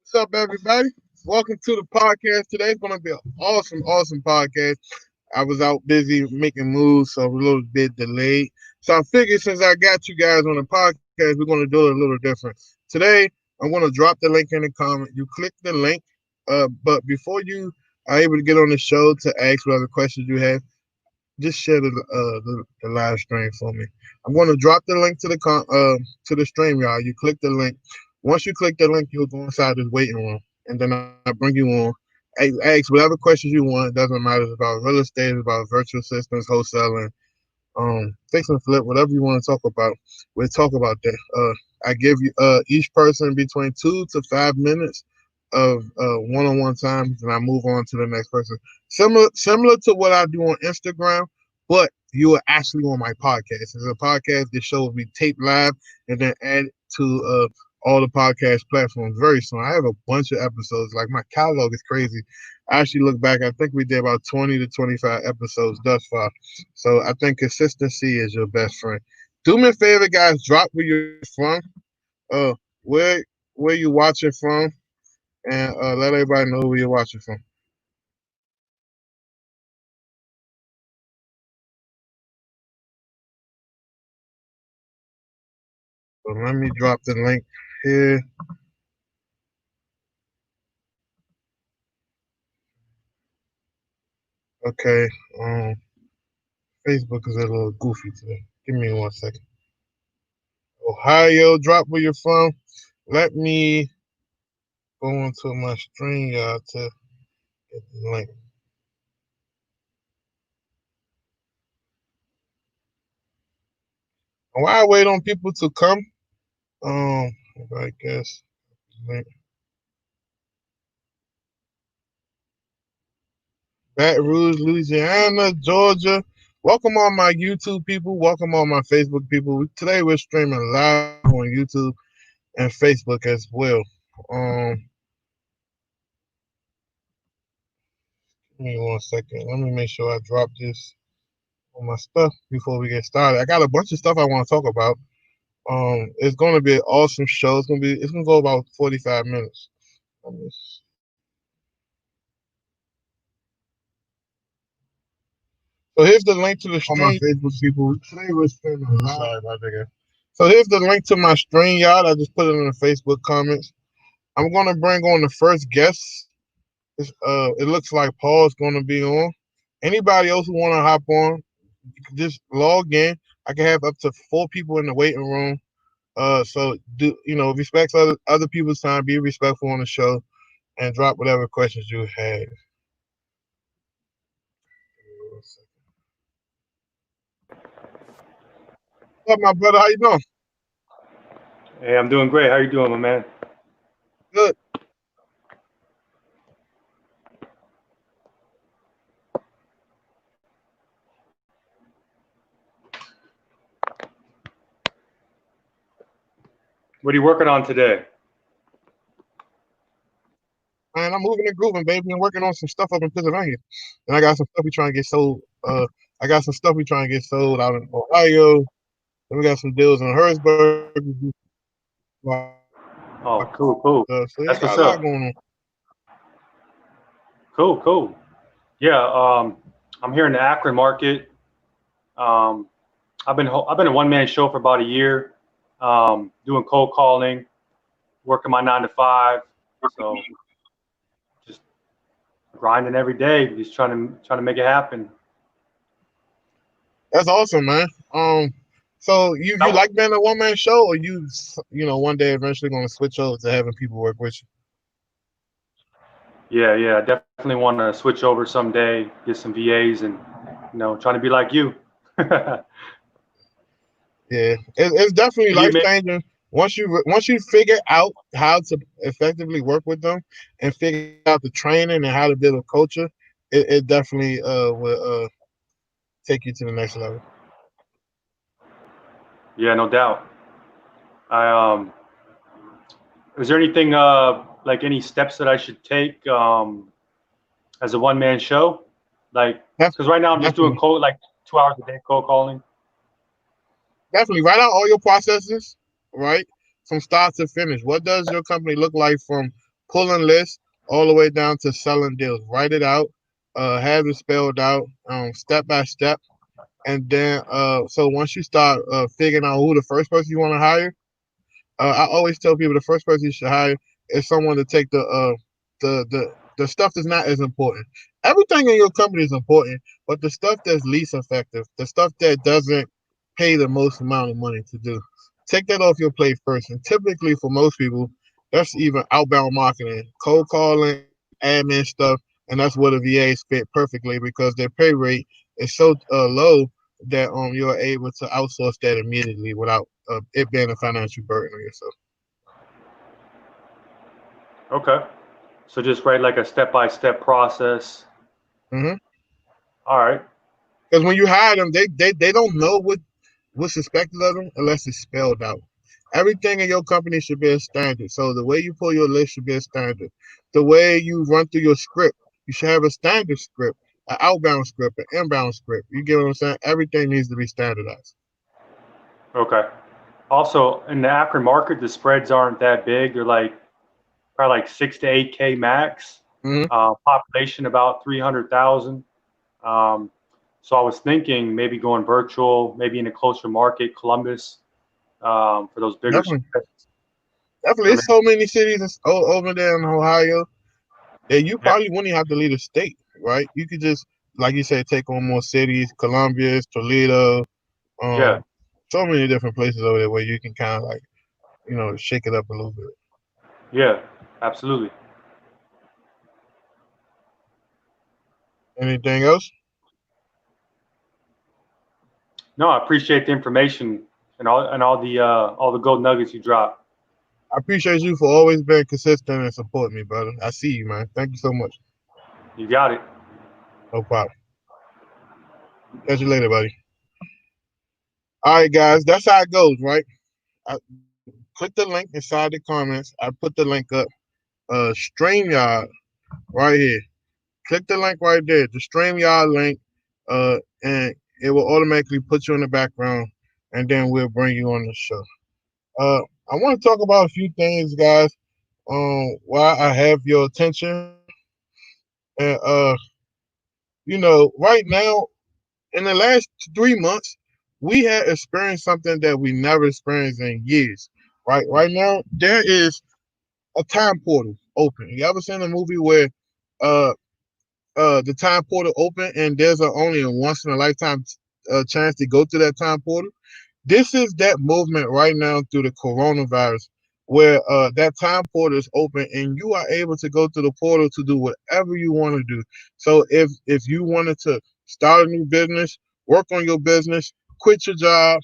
What's up, everybody? Welcome to the podcast. Today it's going to be an awesome podcast. I was out busy making moves, so I'm a little bit delayed. So I figured since I got you guys on the podcast, we're going to do it a little different. Today, I'm going to drop the link in the comment. You click the link, but before you are able to get on the show to ask whatever questions you have, just share the live stream for me. I'm going to drop the link to the stream, y'all. You click the link. Once you click the link, you'll go inside this waiting room, and then I bring you on. Ask whatever questions you want. It doesn't matter. It's about real estate, it's about virtual assistants, wholesaling, fix and flip, whatever you want to talk about. We'll talk about that. I give you each person between 2 to 5 minutes of one-on-one time, and I move on to the next person. Similar to what I do on Instagram, but you are actually on my podcast. It's a podcast. This show will be taped live and then added to all the podcast platforms very soon. I have a bunch of episodes. Like my catalog is crazy. I actually look back. I think we did about 20 to 25 episodes thus far. So I think consistency is your best friend. Do me a favor, guys. Drop where you're from, uh, where where you watching from, and let everybody know where you're watching from. So let me drop the link here. Okay. Um, Facebook is a little goofy today. Give me 1 second. Ohio, drop where you're from. Let me go into my stream, y'all, to get the link. While I wait on people to come, I guess link. Baton Rouge, Louisiana, Georgia. Welcome all my YouTube people. Welcome all my Facebook people. Today we're streaming live on YouTube and Facebook as well. Um, Give me 1 second. Let me make sure I drop this on my stuff before we get started. I got a bunch of stuff I want to talk about. It's going to be an awesome show. It's gonna go about 45 minutes. So here's the link to the stream. All my Facebook people. Today we're streaming live. Sorry about that. So here's the link to my stream, y'all. I just put it in the Facebook comments. I'm gonna bring on the first guest. It looks like Paul's gonna be on. Anybody else who wanna hop on, you can just log in. I can have up to 4 people in the waiting room. So do respect other people's time. Be respectful on the show and drop whatever questions you have. What's up, my brother? How you doing? Hey, I'm doing great. How you doing, my man? Good. What are you working on today? Man, I'm moving and grooving, baby. I'm working on some stuff up in Pennsylvania, and I got some stuff we trying to get sold. I got some stuff we trying to get sold out in Ohio. And we got some deals in Harrisburg. Oh, cool, cool. So yeah, I That's got what's a lot up. going on. Cool, cool. Yeah, I'm here in the Akron market. Um, I've been a one-man show for about a year, doing cold calling, working my 9 to 5. So just grinding every day, just trying to make it happen. That's awesome, man. So you like being a one man show, or one day eventually going to switch over to having people work with you? Yeah, I definitely want to switch over someday, get some VAs, and trying to be like you. Yeah, it's definitely You life make changing. Once you figure out how to effectively work with them and figure out the training and how to build a culture, it definitely will take you to the next level. Yeah, no doubt. I Is there anything like any steps that I should take as a one man show? Like, because right now I'm just doing Definitely, cold like 2 hours a day cold calling. definitely write out all your processes, right, from start to finish. What does your company look like from pulling lists all the way down to selling deals. Write it out, have it spelled out, step by step, and then so once you start figuring out who the first person you want to hire, I always tell people the first person you should hire is someone to take the stuff that's not as important. Everything in your company is important, but the stuff that's least effective, the stuff that doesn't pay the most amount of money to do, take that off your plate first. And typically, for most people, that's even outbound marketing, cold calling, admin stuff, and that's where the VAs fit perfectly because their pay rate is so low that you're able to outsource that immediately without it being a financial burden on yourself. Okay. So just write like a step-by-step process. Mm-hmm. All right. Because when you hire them, they don't know what's expected of them unless it's spelled out. Everything in your company should be a standard. So the way you pull your list should be a standard. The way you run through your script, you should have a standard script, an outbound script, an inbound script. You get what I'm saying? Everything needs to be standardized. Okay. Also, in the Akron market, the spreads aren't that big. They're like probably like 6 to 8K max. Mm-hmm. Population about 300,000. So I was thinking maybe going virtual, maybe in a closer market, Columbus, for those bigger Definitely. spreads. Definitely. There's so many cities over there in Ohio that you probably wouldn't even have to leave the state, right? You could just, like you said, take on more cities, Columbus, Toledo, Yeah. so many different places over there where you can kind of like, shake it up a little bit. Yeah, absolutely. Anything else? No, I appreciate the information and all the gold nuggets you dropped. I appreciate you for always being consistent and supporting me, brother. I see you, man. Thank you so much. You got it. No problem. Catch you later, buddy. All right, guys. That's how it goes, right? Click the link inside the comments. I put the link up. StreamYard right here. Click the link right there, the StreamYard link, and it will automatically put you in the background, and then we'll bring you on the show. I want to talk about a few things, guys. While I have your attention, and right now, in the last 3 months, we have experienced something that we never experienced in years. Right now, there is a time portal open. You ever seen a movie where uh the time portal open and there's only a once in a lifetime chance to go through that time portal? This is that movement right now through the coronavirus where that time portal is open and you are able to go through the portal to do whatever you want to do. So if you wanted to start a new business, work on your business, quit your job,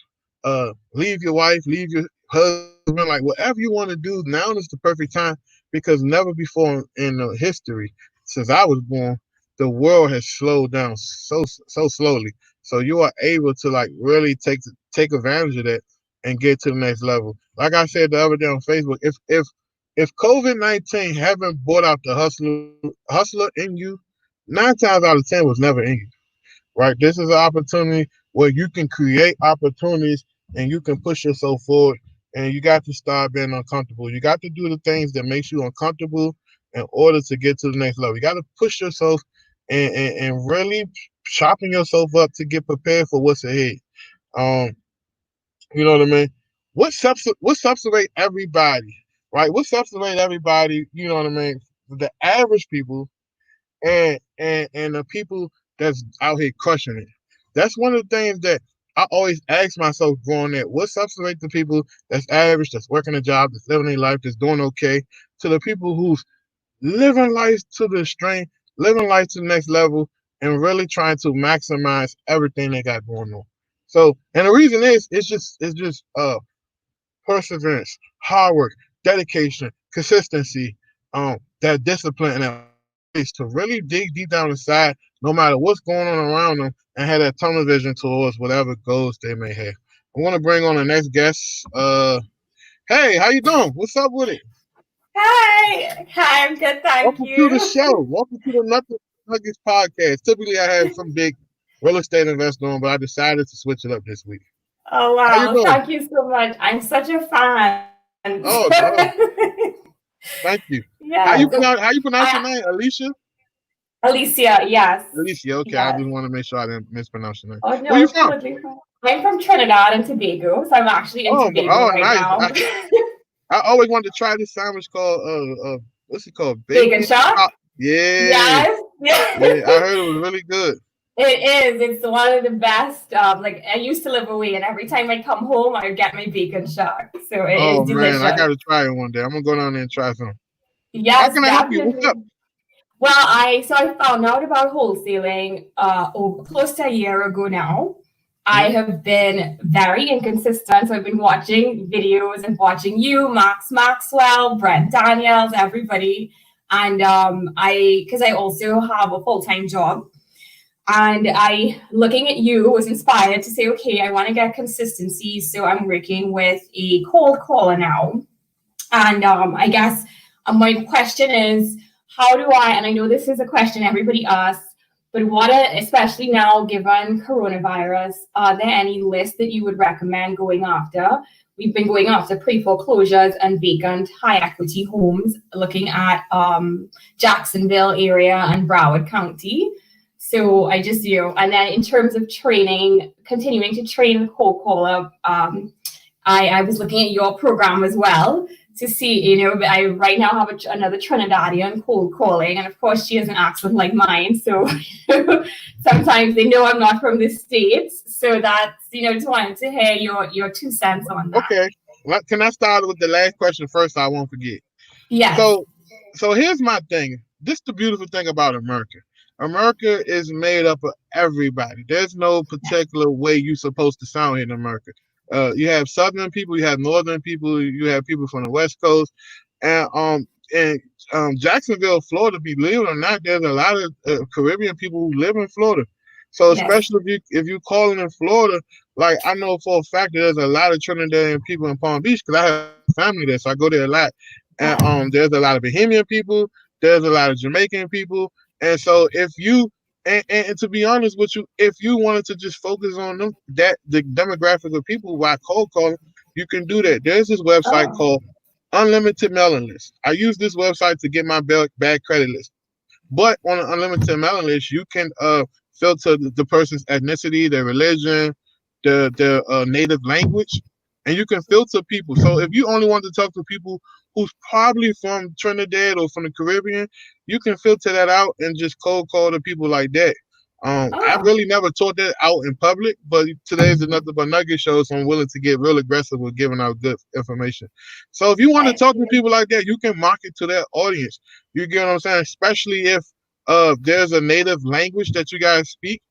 leave your wife, leave your husband, like whatever you want to do, now is the perfect time because never before in history since I was born, the world has slowed down so slowly. So you are able to like really take advantage of that and get to the next level. Like I said the other day on Facebook, if COVID-19 haven't brought out the hustler in you, 9 times out of 10 was never in you. Right? This is an opportunity where you can create opportunities and you can push yourself forward. And you got to start being uncomfortable. You got to do the things that makes you uncomfortable in order to get to the next level. You got to push yourself and really chopping yourself up to get prepared for what's ahead. You know what I mean? What subsidiate everybody, right? What subsidiate everybody, you know what I mean? The average people and the people that's out here crushing it. That's one of the things that I always ask myself growing up. What subsidiate the people that's average, that's working a job, that's living their life, that's doing okay, to the people who's living life to the extreme, living life to the next level, and really trying to maximize everything they got going on. So, and the reason is, it's just perseverance, hard work, dedication, consistency, that discipline, and that is to really dig deep down inside, no matter what's going on around them, and have that tunnel vision towards whatever goals they may have. I want to bring on the next guest. Hey, how you doing? What's up with it? Hi, I'm good, thank Welcome you. to the show. Welcome to the Nothing Nuggets podcast. Typically, I have some big real estate investor on, but I decided to switch it up this week. Oh How you wow, doing? thank you so much. I'm such a fan. Oh, no. Thank you. How Yeah. you pronounce your I, name? Alicia? Alicia, yes. Alicia. Okay, I Yes. just want to make sure I didn't mispronounce your name. Oh Where you no, from? totally fine. I'm from Trinidad and Tobago, so I'm actually in Tobago Oh, right nice. now. I always wanted to try this sandwich called what's it called? Bacon Bacon. shop? Yeah, Yes. Yeah. yeah. I heard it was really good. It is. It's one of the best. Like I used to live away, and every time I come home, I get my bacon shack. So it is Oh man, I delicious. gotta try it one day. I'm gonna go down there and try some. How Yes, can I help you? What's up? definitely. Well, I found out about wholesaling close to a year ago now. I Mhm. have been very inconsistent. So I've been watching videos and watching you, Max Maxwell, Brent Daniels, everybody. And because I also have a full-time job. And I, looking at you, was inspired to say, okay, I want to get consistency. So I'm working with a cold caller now. And I guess my question is, how do I, and I know this is a question everybody asks, but especially now given coronavirus, are there any lists that you would recommend going after? We've been going after pre-foreclosures and vacant high equity homes, looking at Jacksonville area and Broward County. So I just, and then in terms of training, continuing to train the cold caller, I was looking at your program as well to see, I right now have another Trinidadian cold calling, and of course she has an accent like mine, so sometimes they know I'm not from the States. So that's, just wanted to hear your 2 cents on that. Okay. Well, can I start with the last question first? So I won't forget. Yes. So here's my thing. This is the beautiful thing about America. America is made up of everybody. There's no particular way you're supposed to sound here in America. You have Southern people, you have Northern people, you have people from the West Coast, and Jacksonville, Florida. Believe it or not, there's a lot of Caribbean people who live in Florida. So Yes. especially if you calling in Florida, like I know for a fact that there's a lot of Trinidadian people in Palm Beach because I have family there, so I go there a lot. And there's a lot of Bahamian people, there's a lot of Jamaican people, and so if you and to be honest with you, if you wanted to just focus on them, that the demographic of people why cold calling, you can do that. There's this website Oh. called Unlimited Mailing List. I use this website to get my bad credit list. But on an unlimited mailing list, you can filter the person's ethnicity, their religion, their native language, and you can filter people. So if you only want to talk to people who's probably from Trinidad or from the Caribbean, you can filter that out and just cold call the people like that. I Oh. really never taught that out in public, but today's another but nugget show, so I'm willing to get real aggressive with giving out good information. So if you want to talk to people like that, you can market to that audience. You get what I'm saying? Especially if there's a native language that you guys speak.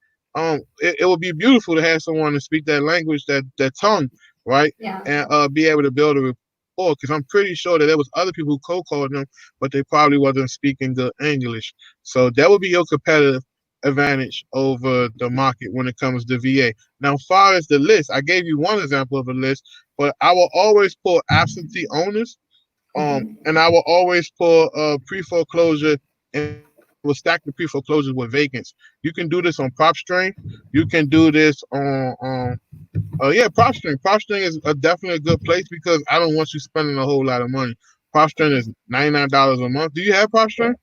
It would be beautiful to have someone to speak that language, that tongue, right? Yeah. And be able to build a rapport. Because I'm pretty sure that there was other people who co-called them, but they probably wasn't speaking good English. So that would be your competitive advantage over the market when it comes to VA. Now, as far as the list, I gave you one example of a list, but I will always pull absentee owners, and I will always pull pre-foreclosure, and will stack the pre-foreclosures with vacants. You can do this on PropStream. You can do this on PropStream. PropStream is definitely a good place because I don't want you spending a whole lot of money. PropStream is $99 a month. Do you have PropStream?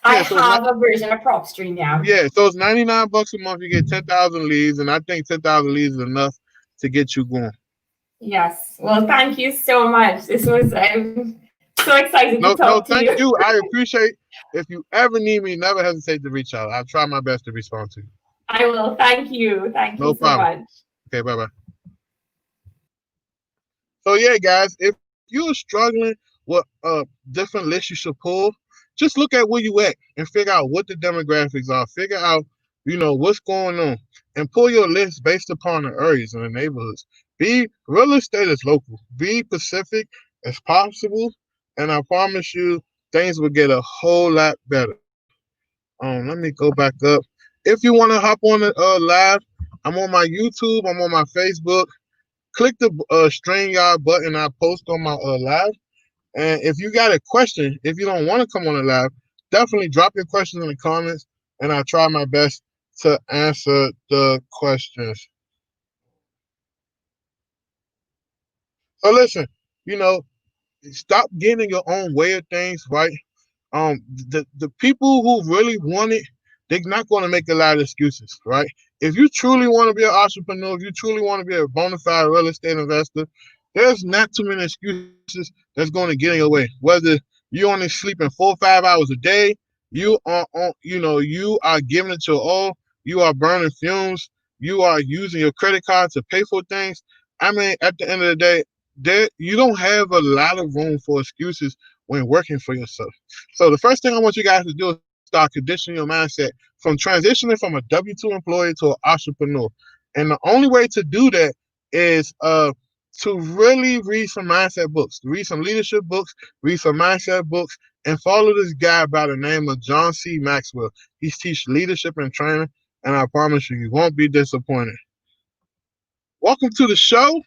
I Yeah, so it's not. have a version of PropStream now. Yeah, so it's $99 a month. You get 10,000 leads, and I think 10,000 leads is enough to get you going. Yes. Well, thank you so much. I'm so excited to No, talk to thank you. you. I appreciate. If you ever need me, never hesitate to reach out. I'll try my best to respond to you. I will. Thank you. Thank No you so problem. much. Okay, bye bye. So yeah, guys, if you're struggling with different lists you should pull, just look at where you at and figure out what the demographics are. Figure out, what's going on, and pull your list based upon the areas and the neighborhoods. Be real estate is local. Be Pacific as possible, and I promise you, things will get a whole lot better. Let me go back up. If you want to hop on the live, I'm on my YouTube. I'm on my Facebook. Click the StreamYard button I post on my live. And if you got a question, if you don't want to come on the live, definitely drop your questions in the comments, and I'll try my best to answer the questions. So listen, you know, stop getting in your own way of things, right? The people who really want it, they're not going to make a lot of excuses, right? If you truly want to be an entrepreneur, if you truly want to be a bona fide real estate investor, there's not too many excuses that's going to get in your way. Whether you only sleeping 4 or 5 hours a day, you are on, you are giving it your all, you are burning fumes, you are using your credit card to pay for things. I mean, at the end of the day, you don't have a lot of room for excuses when working for yourself. So the first thing I want you guys to do is start conditioning your mindset from transitioning from a W-2 employee to an entrepreneur. And the only way to do that is to really read some mindset books, read some leadership books, read some mindset books, and follow this guy by the name of John C. Maxwell. He teaches leadership and training, and I promise you, you won't be disappointed. Welcome to the show.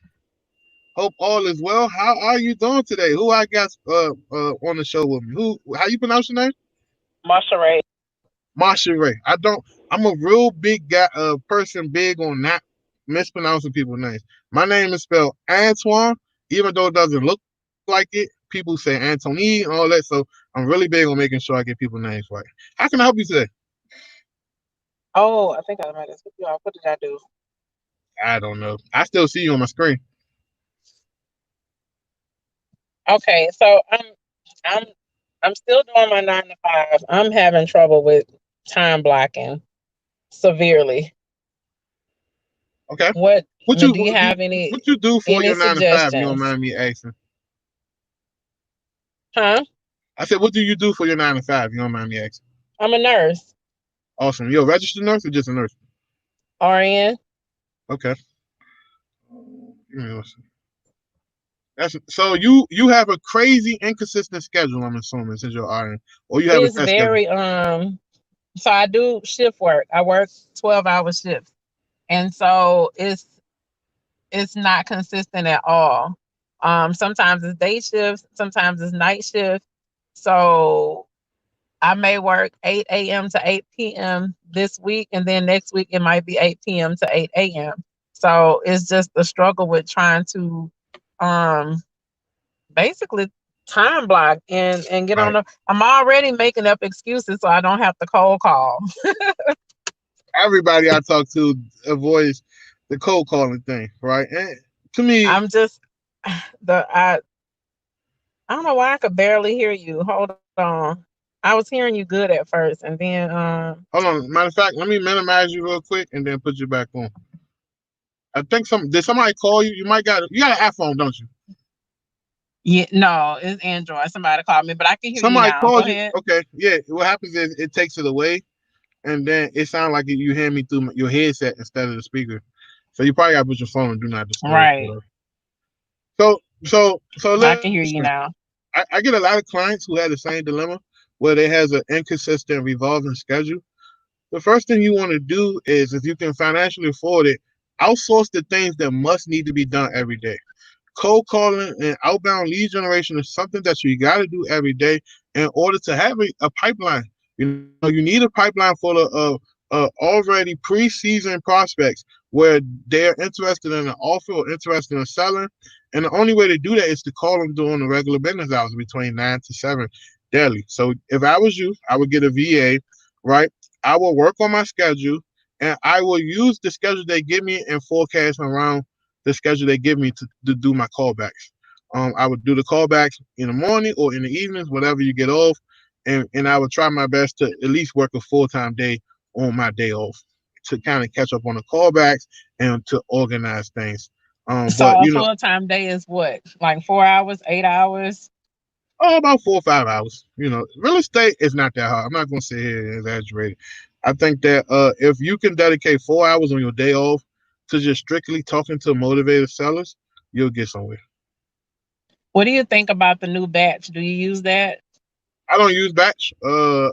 Hope all is well. How are you doing today? Who I got on the show with me? How you pronounce your name? Marsha Ray. Marsha Ray. I'm a real big guy, person big on not mispronouncing people's names. My name is spelled Antoine, even though it doesn't look like it. People say Anthony and all that, so I'm really big on making sure I get people's names right. How can I help you today? Oh, I think I might have skipped you off. What did I do? I don't know. I still see you on my screen. Okay, so I'm still doing my 9 to 5. I'm having trouble with time blocking severely. Okay. Do you have any what you do for your 9 to 5? You don't suggestions? mind me asking? Huh? I said, what do you do for your 9 to 5? You don't mind me asking? I'm a nurse. Awesome. You're a registered nurse or just a nurse? RN. Okay. So you have a crazy inconsistent schedule, I'm assuming, since you're RN, or you have It's a set schedule. very so I do shift work. I work 12-hour shifts. And so it's not consistent at all. Sometimes it's day shifts, sometimes it's night shift. So I may work 8 a.m. to 8 p.m. this week, and then next week it might be 8 p.m. to 8 a.m. So it's just a struggle with trying to basically time block and get Right. I'm already making up excuses so I don't have to cold call. Everybody I talk to avoids the cold calling thing, right? And to me, I'm just I don't know why I could barely hear you. Hold on. I was hearing you good at first, and then hold on. Matter of fact, let me minimize you real quick and then put you back on. I think did somebody call you? You got an iPhone, don't you? Yeah, no, it's Android. Somebody called me, but I can hear Somebody you now. called Go you. ahead. Okay, yeah. What happens is it takes it away, and then it sounds like you hear me through your headset instead of the speaker. So you probably got to put your phone and do not disturb. Right. So I can hear you now. I get a lot of clients who have the same dilemma where they has an inconsistent revolving schedule. The first thing you want to do is, if you can financially afford it, outsource the things that must need to be done every day. Cold calling and outbound lead generation is something that you got to do every day in order to have a pipeline. You need a pipeline full of already pre-seasoned prospects where they're interested in an offer or interested in selling. And the only way to do that is to call them during the regular business hours between 9 to 7 daily. So if I was you, I would get a VA, right? I will work on my schedule, and I will use the schedule they give me and forecast around the schedule they give me to do my callbacks. I would do the callbacks in the morning or in the evenings, whatever you get off, and I would try my best to at least work a full-time day on my day off to kind of catch up on the callbacks and to organize things. So a full-time day is what? Like 4 hours, 8 hours? Oh, about 4 or 5 hours. Real estate is not that hard. I'm not going to sit here and exaggerate. I think that if you can dedicate 4 hours on your day off to just strictly talking to motivated sellers, you'll get somewhere. What do you think about the new Batch? Do you use that? I don't use Batch. I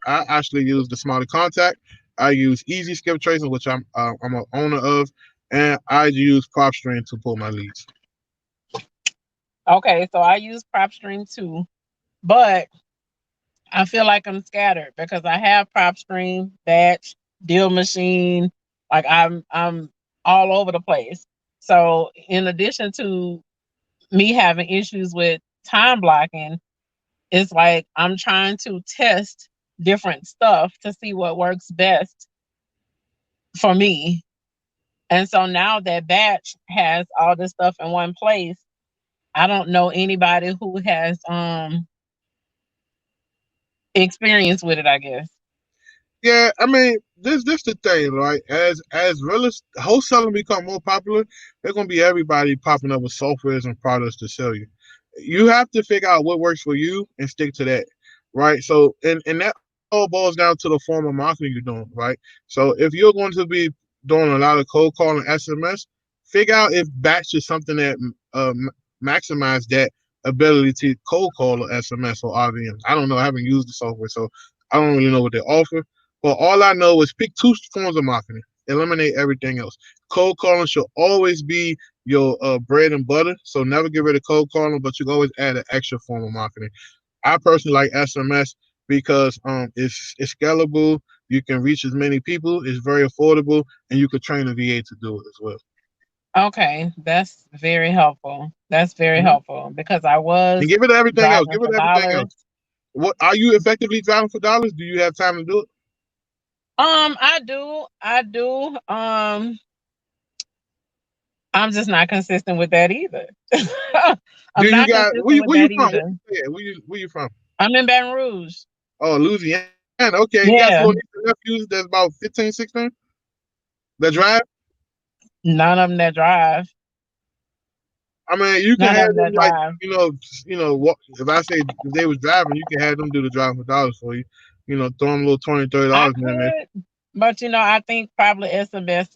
actually use the Smarter Contact. I use Easy Skip Tracing, which I'm an owner of, and I use PropStream to pull my leads. Okay, so I use PropStream too, but I feel like I'm scattered because I have PropStream, Batch, Deal Machine. Like I'm all over the place. So in addition to me having issues with time blocking, it's like I'm trying to test different stuff to see what works best for me. And so now that Batch has all this stuff in one place, I don't know anybody who has experience with it, I guess. Yeah, I mean, this the thing, right? As wholesaling become more popular, there's gonna be everybody popping up with softwares and products to sell you. You have to figure out what works for you and stick to that, right? So, and that all boils down to the form of marketing you're doing, right? So, if you're going to be doing a lot of cold calling SMS, figure out if Batch is something that maximize that ability to cold call or SMS or RVM. I don't know. I haven't used the software, so I don't really know what they offer. But all I know is pick two forms of marketing. Eliminate everything else. Cold calling should always be your bread and butter. So never get rid of cold calling, but you can always add an extra form of marketing. I personally like SMS because it's scalable. You can reach as many people. It's very affordable, and you could train a VA to do it as well. Okay, that's very helpful. That's very helpful because I was And give it everything else. driving Give for it everything dollars. else. What are you effectively driving for dollars? Do you have time to do it? I do. I'm just not consistent with that either. Do I'm you not got consistent where with you that from? either. Where you from? I'm in Baton Rouge. Oh, Louisiana. Okay, you got Yeah, some little nephews that's about 15, 16 that drive. none of them that drive. I mean, you can None have of them them that like drive. what if I say if they was driving, you can have them do the driving for dollars for you. Throw them a little $20, I $30 in there. could, but I think probably SMS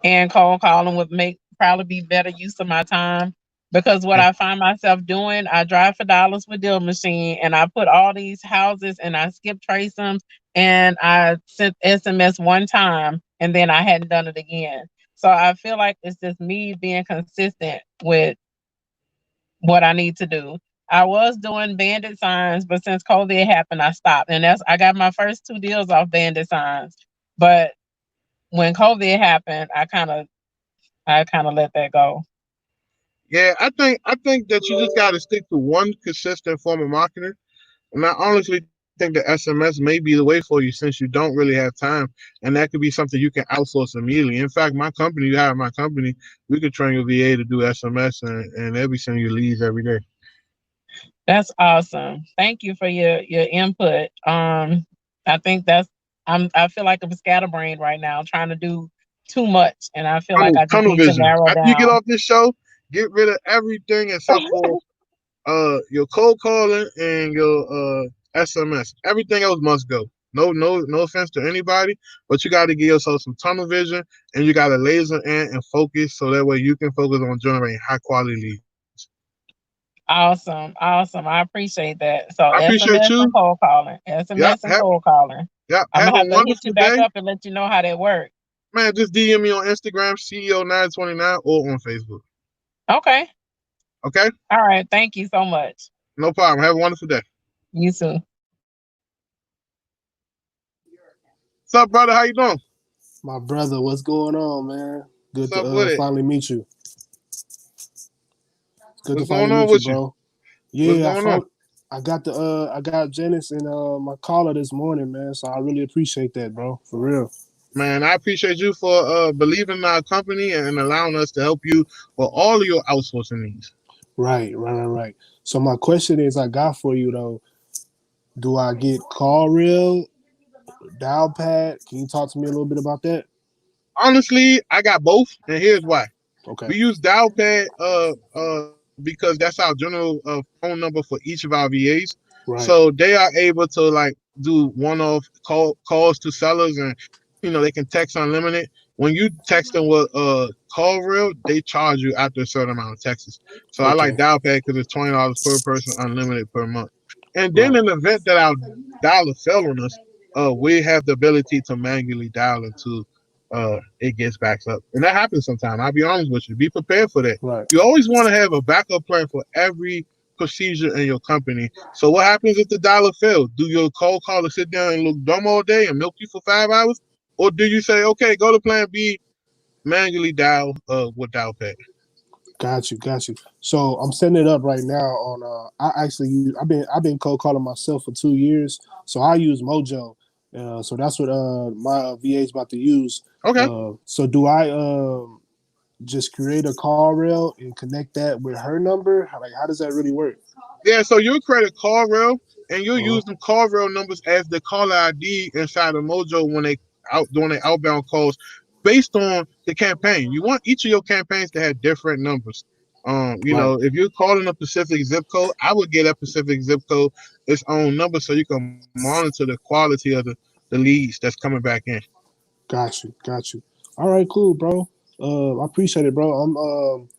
and cold calling would probably be better use of my time because what Yeah. I find myself doing, I drive for dollars with Deal Machine and I put all these houses and I skip trace them and I sent SMS one time and then I hadn't done it again. So I feel like it's just me being consistent with what I need to do. I was doing bandit signs, but since COVID happened, I stopped. And I got my first 2 deals off bandit signs. But when COVID happened, I kind of let that go. Yeah, I think that you just got to stick to one consistent form of marketing, and I honestly think the SMS may be the way for you since you don't really have time, and that could be something you can outsource immediately. In fact, you have my company, we could train your VA to do SMS, and they'll be sending you leads every day. That's awesome. Thank you for your input. I think I feel like I'm scatterbrained right now, trying to do too much, and I feel like I just Tunnel need to vision. narrow After you get down. off this show, get rid of everything except for your cold calling and your SMS. Everything else must go. No offense to anybody, but you got to give yourself some tunnel vision and you got to laser in and focus so that way you can focus on generating high quality leads. Awesome. I appreciate that. So I appreciate SMS and you. cold calling. Yep. SMS and cold calling. I'm Have gonna a have to hit you wonderful back day. up and let you know how that works. Man, just DM me on Instagram, CEO929, or on Facebook. Okay. Okay? All right. Thank you so much. No problem. Have a wonderful day. You too. What's up, brother? How you doing? My brother, what's going on, man? Good What's up with to it? finally meet you. Good What's to finally going on meet you, with you? bro. What's Yeah, going on? I got Janice in my caller this morning, man. So I really appreciate that, bro. For real. Man, I appreciate you for believing in our company and allowing us to help you with all of your outsourcing needs. Right. So my question is, I got for you though. Do I get CallRail, Dialpad? Can you talk to me a little bit about that? Honestly, I got both, and here's why. Okay. We use Dialpad because that's our general phone number for each of our VAs. Right. So they are able to like do one-off calls to sellers, and they can text unlimited. When you text them with CallRail, they charge you after a certain amount of texts. So I like Dialpad because it's $20 per person, unlimited per month. And then in the event that our dialer fell on us, we have the ability to manually dial into it gets backed up. And that happens sometimes. I'll be honest with you. Be prepared for that. Right. You always want to have a backup plan for every procedure in your company. So what happens if the dialer fails? Do your cold caller sit down and look dumb all day and milk you for 5 hours? Or do you say, okay, go to plan B, manually dial with Dialpad? Got you. So I'm setting it up right now on. I've been cold calling myself for 2 years, so I use Mojo. So that's what my VA is about to use. Okay. So do I just create a call rail and connect that with her number? How does that really work? Yeah, so you'll create a call rail and you'll Uh-huh. use the call rail numbers as the caller ID inside of Mojo when they out doing their outbound calls based on the campaign. You want each of your campaigns to have different numbers. Right. If you're calling a specific zip code, I would get that specific zip code its own number so you can monitor the quality of the leads that's coming back in. Got you. All right, cool, bro. I appreciate it, bro. I'm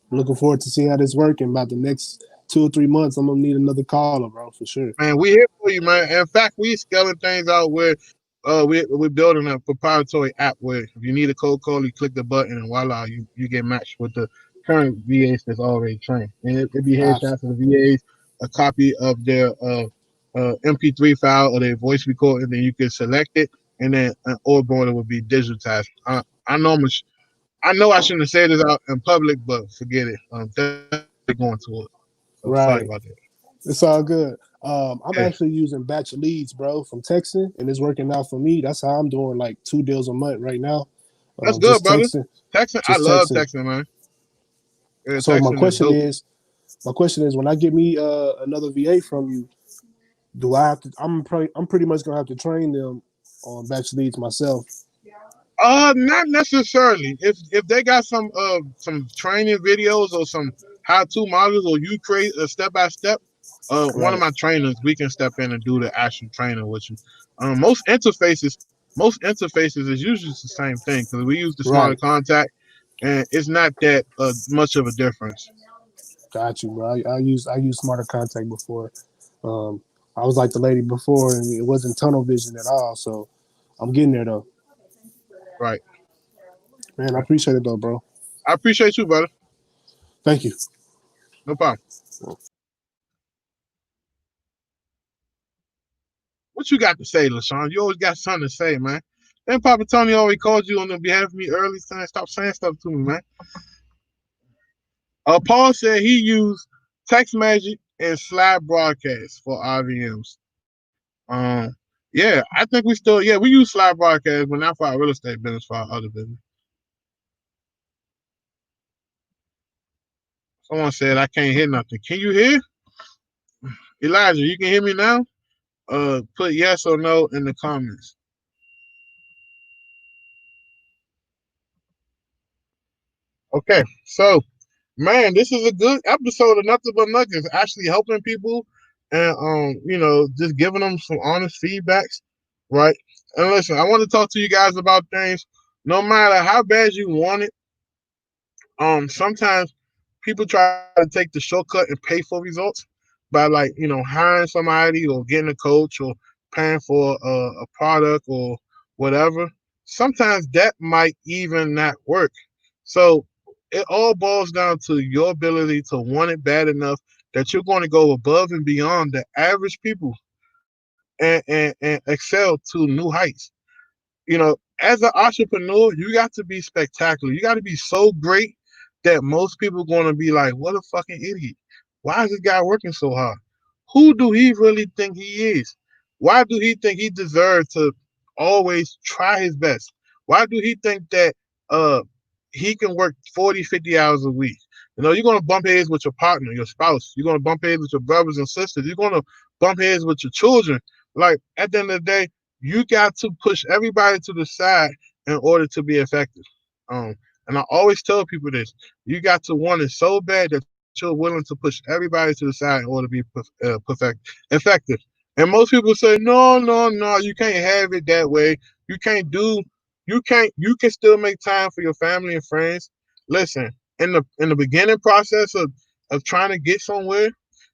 looking forward to seeing how this works. In about the next 2 or 3 months, I'm gonna need another caller, bro, for sure. Man, we here for you, man. In fact, we scaling things out where we're building a proprietary app where if you need a cold call, you click the button and voila, you get matched with the current VAs that's already trained. And it'll be headshots of the VAs, a copy of their MP3 file or their voice record, and then you can select it, and then an order border will be digitized. I know I shouldn't have said this out in public, but forget it. They're going to it. So sorry Right. about that. It's all good. I'm Yeah. actually using batch leads, bro, from texting, and it's working out for me. That's how I'm doing like 2 deals a month right now. That's good, Just brother. texting. Texting, I Just love texting. texting, man. Yeah, So my texting is dope. question is, when I get me another VA from you, do I have to? I'm pretty much gonna have to train them on batch leads myself. Not necessarily. If they got some training videos or some how-to models, or you create a step-by-step, one of Right. my trainers, we can step in and do the actual training with you. Most interfaces is usually the same thing because we use the smarter Right. contact, and it's not that much of a difference. Got you, bro. I used smarter contact before. I was like the lady before, and it wasn't tunnel vision at all. So I'm getting there though. Right. Man, I appreciate it though, bro. I appreciate you, brother. Thank you. No problem. What you got to say, LaShawn? You always got something to say, man. Then Papa Tony always called you on the behalf of me early, saying stop saying stuff to me, man. Paul said he used text magic and Slack broadcast for IVMs. Yeah, I think we use Slack broadcast, but not for our real estate business, for our other business. Someone said I can't hear nothing. Can you hear? Elijah, you can hear me now? Put yes or no in the comments. Okay, so man, this is a good episode of Nothing But Nuggets, actually helping people and just giving them some honest feedbacks, right? And listen, I want to talk to you guys about things. No matter how bad you want it, sometimes people try to take the shortcut and pay for results by hiring somebody or getting a coach or paying for a product or whatever. Sometimes that might even not work. So it all boils down to your ability to want it bad enough that you're going to go above and beyond the average people and excel to new heights. As an entrepreneur, you got to be spectacular. You got to be so great that most people are going to be like, what a fucking idiot. Why is this guy working so hard? Who do he really think he is? Why do he think he deserves to always try his best? Why do he think that he can work 40, 50 hours a week? You're going to bump heads with your partner, your spouse. You're going to bump heads with your brothers and sisters. You're going to bump heads with your children. Like, at the end of the day, you got to push everybody to the side in order to be effective. And I always tell people this: you got to want it so bad that you're willing to push everybody to the side in order to be effective. And most people say, no, you can't have it that way. You can still make time for your family and friends. Listen, in the beginning process of trying to get somewhere,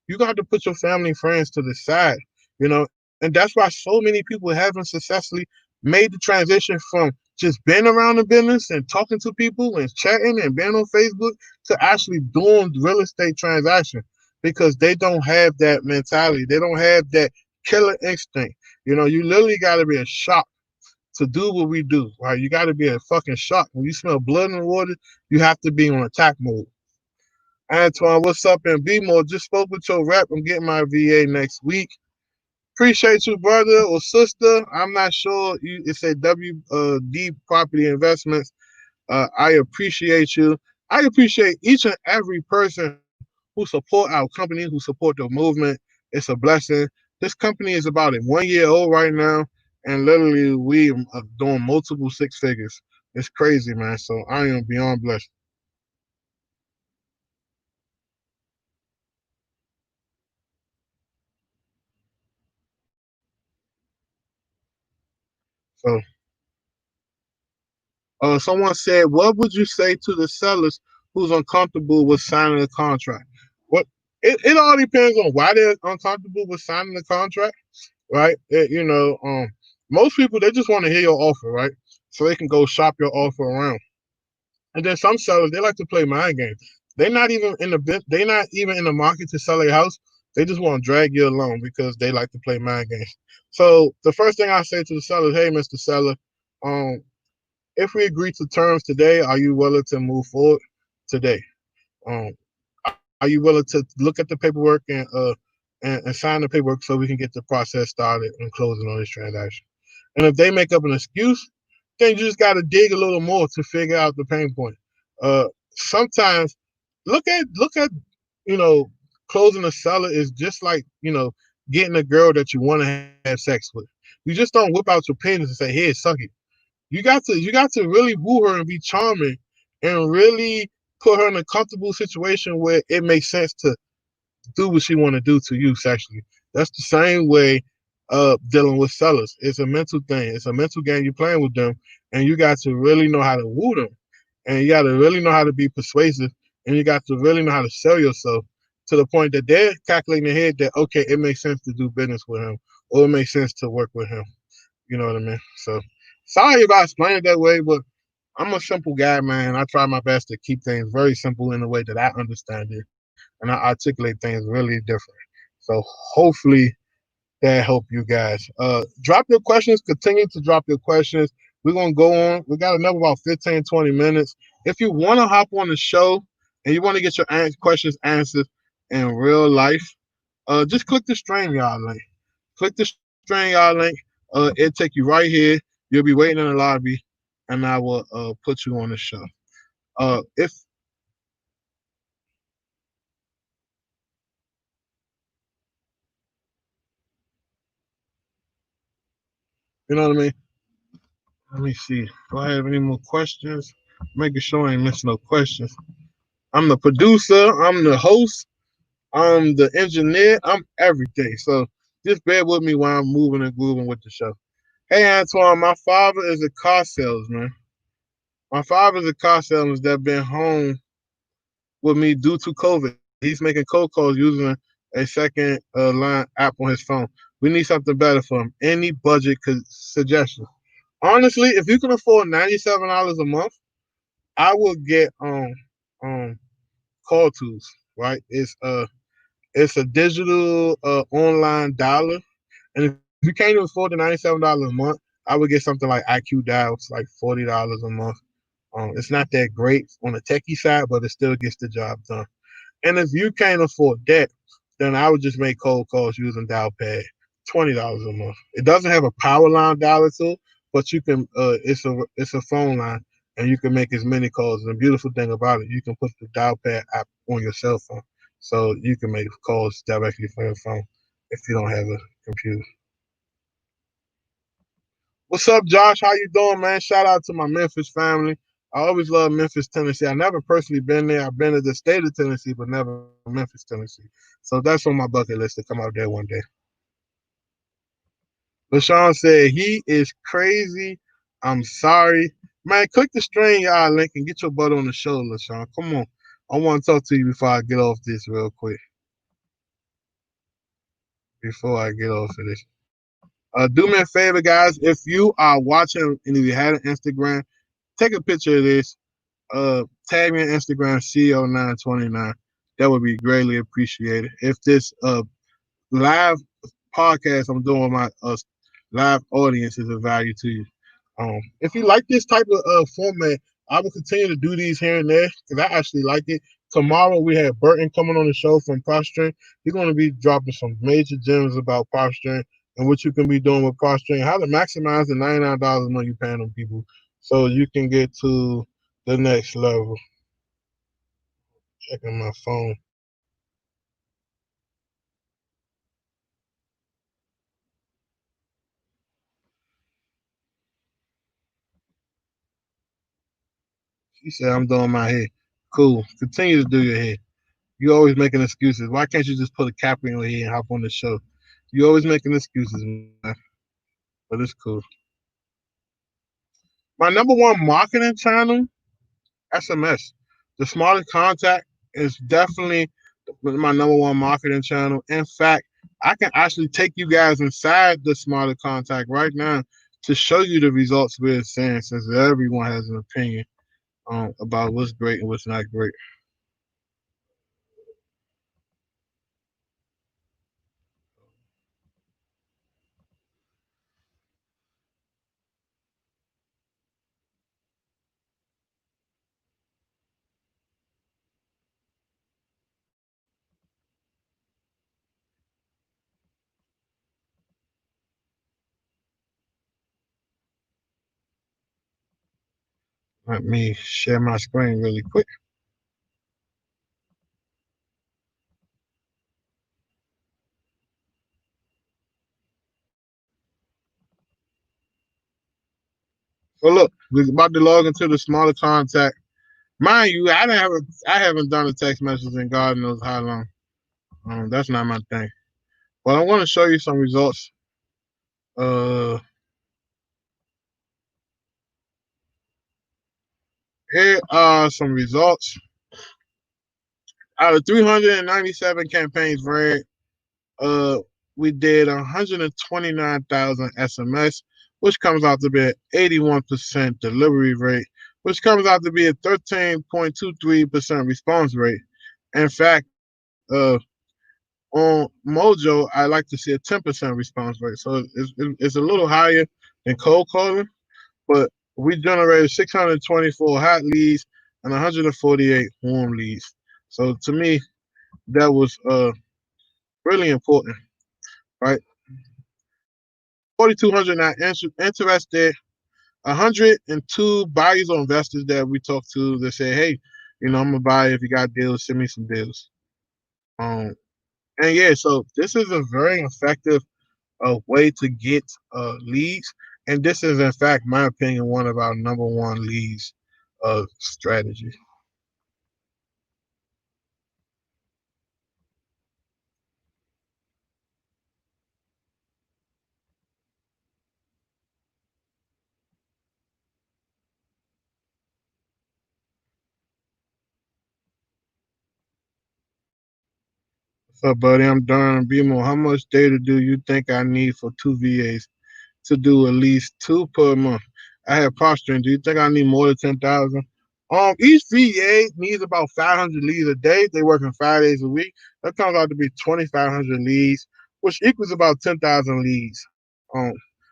you got to put your family and friends to the side, and that's why so many people haven't successfully made the transition from just being around the business and talking to people and chatting and being on Facebook to actually doing real estate transactions, because they don't have that mentality. They don't have that killer instinct. You literally got to be a shock to do what we do, right? You got to be a fucking shock. When you smell blood in the water, you have to be on attack mode. Antoine, what's up? And B-More, just spoke with your rep. I'm getting my VA next week. Appreciate you, brother or sister. I'm not sure. It said WD Property Investments. I appreciate you. I appreciate each and every person who support our company, who support the movement. It's a blessing. This company is about 1 year old right now, and literally we are doing multiple six figures. It's crazy, man. So I am beyond blessed. So someone said, what would you say to the sellers who's uncomfortable with signing a contract? What it all depends on why they're uncomfortable with signing the contract, right? Most people, they just want to hear your offer, right? So they can go shop your offer around. And then some sellers, they like to play mind games. They're not even in the market to sell a house. They just want to drag you along because they like to play mind games. So the first thing I say to the seller, hey, Mr. Seller, um, if we agree to terms today, are you willing to move forward today? Um, are you willing to look at the paperwork and sign the paperwork so we can get the process started and closing on this transaction? And if they make up an excuse, then you just got to dig a little more to figure out the pain point. Sometimes look at closing a seller is just like getting a girl that you want to have sex with. You just don't whip out your penis and say, "Here, suck it." You got to really woo her and be charming and really put her in a comfortable situation where it makes sense to do what she want to do to you sexually. That's the same way dealing with sellers. It's a mental thing. It's a mental game you're playing with them, and you got to really know how to woo them, and you got to really know how to be persuasive, and you got to really know how to sell yourself to the point that they're calculating in their head that okay, it makes sense to do business with him, or it makes sense to work with him. You know what I mean? So sorry if I explained it that way, but I'm a simple guy, man. I try my best to keep things very simple in the way that I understand it, and I articulate things really different. So hopefully that helped you guys. Drop your questions. Continue to drop your questions. We're going to go on. We got another about 15, 20 minutes. If you want to hop on the show and you want to get your questions answered in real life, just click the StreamYard link. Click the StreamYard link. It'll take you right here. You'll be waiting in the lobby, and I will put you on the show. If you know what I mean. Let me see. Do I have any more questions? Making sure I ain't missing no questions. I'm the producer. I'm the host. I'm the engineer. I'm everything. So just bear with me while I'm moving and grooving with the show. Hey, Antoine, my father is a car salesman. My father's a car salesman that's been home with me due to COVID. He's making cold calls using a second line app on his phone. We need something better for him. Any budget suggestions? Honestly, if you can afford $97 a month, I would get call tools. Right? It's a digital online dialer, and if you can't even afford the $97 a month, I would get something like IQ Dial. It's like $40 a month. It's not that great on the techie side, but it still gets the job done. And if you can't afford that, then I would just make cold calls using Dialpad, $20 a month. It doesn't have a power line dialer tool, but you can. It's a phone line, and you can make as many calls. And the beautiful thing about it, you can put the Dialpad app on your cell phone, so you can make calls directly from your phone if you don't have a computer. What's up, Josh? How you doing, man? Shout out to my Memphis family. I always love Memphis, Tennessee. I never personally been there. I've been to the state of Tennessee, but never Memphis, Tennessee. So that's on my bucket list to come out there one day. LaShawn said, he is crazy. I'm sorry. Man, click the StreamYard link and get your butt on the show, LaShawn. Come on. I want to talk to you before I get off this real quick. Before I get off of this. Do me a favor, guys. If you are watching and if you had an Instagram, take a picture of this. Tag me on Instagram, CEO929. That would be greatly appreciated. If this live podcast I'm doing with my live audience is of value to you. If you like this type of format, I will continue to do these here and there because I actually like it. Tomorrow we have Burton coming on the show from posturing. He's going to be dropping some major gems about posturing and what you can be doing with posturing, how to maximize the $99 a month you're paying them people so you can get to the next level. Checking my phone. She said, I'm doing my hair. Cool. Continue to do your hair. You always making excuses. Why can't you just put a cap in your head and hop on the show? You always making excuses, man. But it's cool. My number one marketing channel, SMS. The Smarter Contact is definitely my number one marketing channel. In fact, I can actually take you guys inside the Smarter Contact right now to show you the results we're seeing, since everyone has an opinion about what's great and what's not great. Let me share my screen really quick. So look, we're about to log into the Smarter Contact. Mind you, I haven't done a text message in God knows how long. That's not my thing. But I want to show you some results. Here are some results. Out of 397 campaigns ran, we did 129,000 SMS, which comes out to be an 81% delivery rate, which comes out to be a 13.23% response rate. In fact, on Mojo, I like to see a 10% response rate. So it's a little higher than cold calling, but we generated 624 hot leads and 148 warm leads. So to me, that was really important, right? 4,200 not interested. 102 buyers or investors that we talked to that say, hey, I'm gonna buy if you got deals, send me some deals. And yeah, so this is a very effective way to get leads, and this is in fact, my opinion, one of our number one leads strategy. What's up, buddy? I'm Darren BMO. How much data do you think I need for 2 VAs to do at least 2 per month? I have posturing. Do you think I need more than 10,000? Each VA needs about 500 leads a day. They working 5 days a week. That comes out to be 2,500 leads, which equals about 10,000 leads.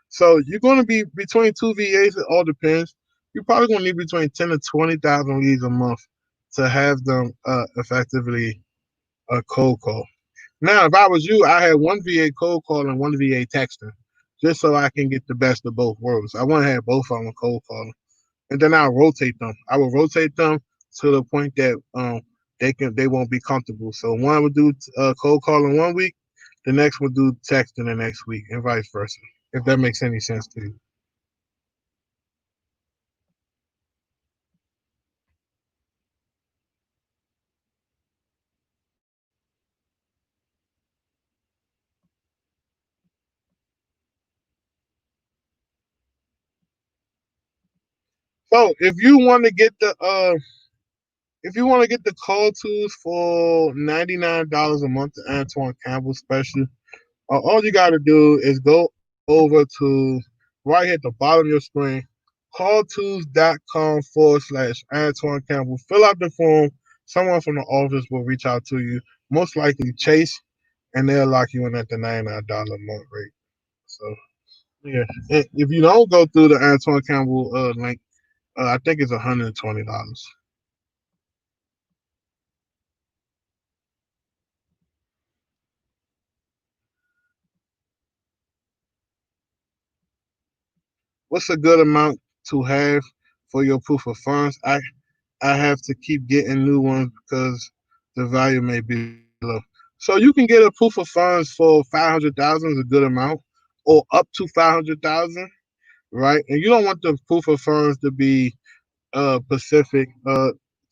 So you're going to be between 2 VAs. It all depends. You're probably going to need between 10 to 20,000 leads a month to have them effectively a cold call. Now, if I was you, I had one VA cold call and one VA texting, just so I can get the best of both worlds. I want to have both of them cold calling, and then I'll rotate them. I will rotate them to the point that they won't be comfortable. So one would do cold calling 1 week, the next would do texting the next week, and vice versa. If that makes any sense to you. So if you want to get the call tools for $99 a month, the Antoine Campbell special, all you got to do is go over to right here at the bottom of your screen, calltools.com/Antoine Campbell. Fill out the form. Someone from the office will reach out to you, most likely Chase, and they'll lock you in at the $99 a month rate. So, yeah. If you don't go through the Antoine Campbell link, I think it's $120. what's a good amount to have for your proof of funds? I have to keep getting new ones because the value may be low. So you can get a proof of funds for 500,000 is a good amount, or up to 500,000, right? And you don't want the proof of funds to be Pacific.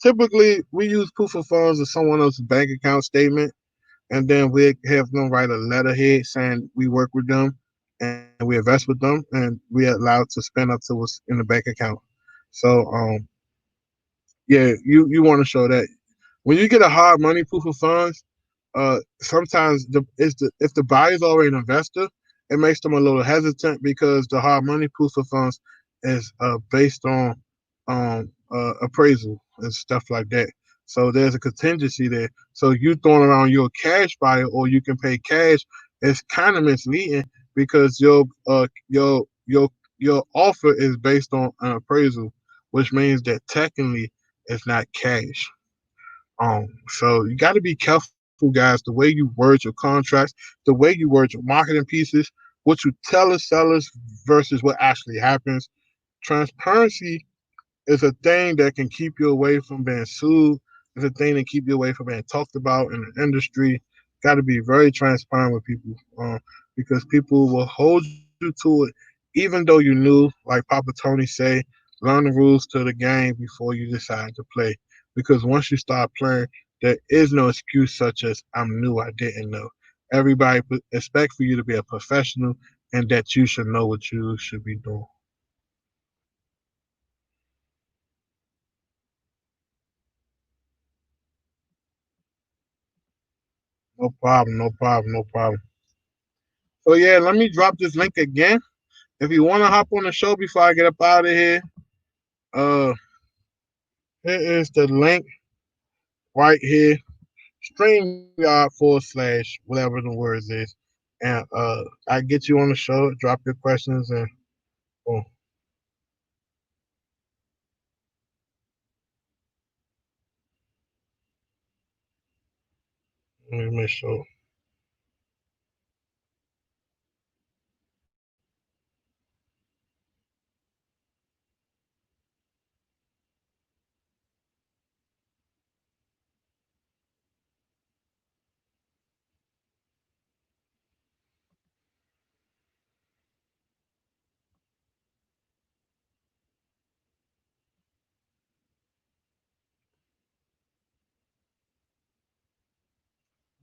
Typically, we use proof of funds as someone else's bank account statement, and then we have them write a letterhead saying we work with them and we invest with them, and we are allowed to spend up to what's in the bank account. So, yeah, you want to show that when you get a hard money proof of funds. Sometimes if the buyer is already an investor, it makes them a little hesitant because the hard money proof of funds is based on appraisal and stuff like that. So there's a contingency there. So you throwing around your cash buyer or you can pay cash is kind of misleading because your offer is based on an appraisal, which means that technically it's not cash. So you got to be careful, guys, the way you word your contracts, the way you word your marketing pieces, what you tell the sellers versus what actually happens. Transparency is a thing that can keep you away from being sued. It's a thing that keep you away from being talked about in the industry. Got to be very transparent with people because people will hold you to it, even though you knew, like Papa Tony say, learn the rules to the game before you decide to play. Because once you start playing, there is no excuse such as I'm new, I didn't know. Everybody expect for you to be a professional and that you should know what you should be doing. No problem, no problem, no problem. So yeah, let me drop this link again. If you want to hop on the show before I get up out of here, uh, here is the link right here. StreamYard / whatever the words is, and I get you on the show. Drop your questions and boom. Let me make sure.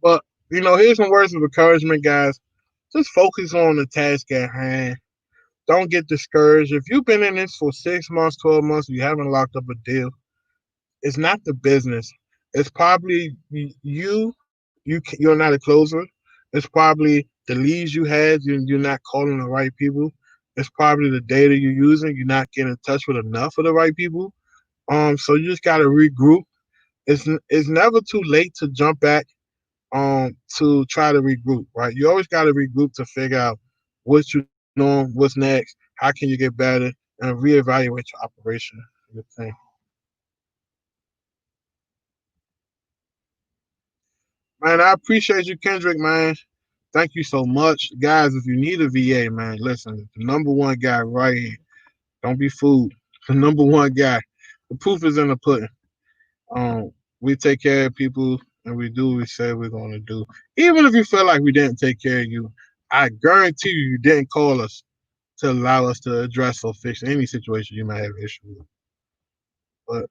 But here's some words of encouragement, guys. Just focus on the task at hand. Don't get discouraged. If you've been in this for 6 months, 12 months, you haven't locked up a deal, it's not the business. It's probably you. You're not a closer. It's probably the leads you had. You're not calling the right people. It's probably the data you're using. You're not getting in touch with enough of the right people. So you just gotta regroup. It's never too late to jump back. To try to regroup. Right. You always gotta regroup to figure out what you're doing, what's next, how can you get better, and reevaluate your operation. Your thing. Man, I appreciate you, Kendrick, man. Thank you so much. Guys, if you need a VA, man, listen, the number one guy right here. Don't be fooled. The number one guy. The proof is in the pudding. We take care of people and we do what we say we're gonna do. Even if you feel like we didn't take care of you, I guarantee you didn't call us to allow us to address or fix any situation you might have issue with. But